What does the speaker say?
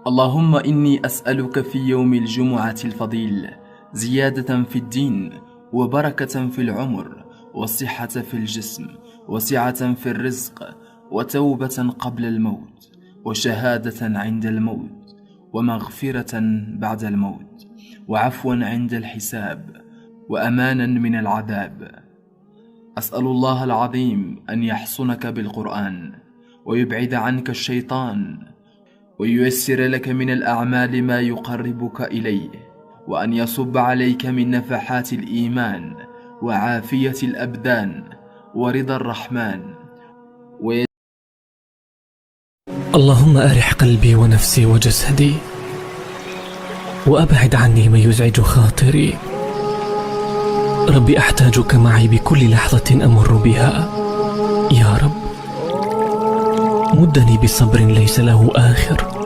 اللهم إني أسألك في يوم الجمعة الفضيل زيادة في الدين، وبركة في العمر، والصحة في الجسم، وسعة في الرزق، وتوبة قبل الموت، وشهادة عند الموت، ومغفرة بعد الموت، وعفوا عند الحساب، وأمانا من العذاب. أسأل الله العظيم أن يحصنك بالقرآن، ويبعد عنك الشيطان، وييسر لك من الأعمال ما يقربك إليه، وأن يصب عليك من نفحات الإيمان وعافية الأبدان ورضا الرحمن. اللهم أرح قلبي ونفسي وجسدي، وأبعد عني ما يزعج خاطري. ربي أحتاجك معي بكل لحظة أمر بها. يا رب مدني بصبر ليس له آخر،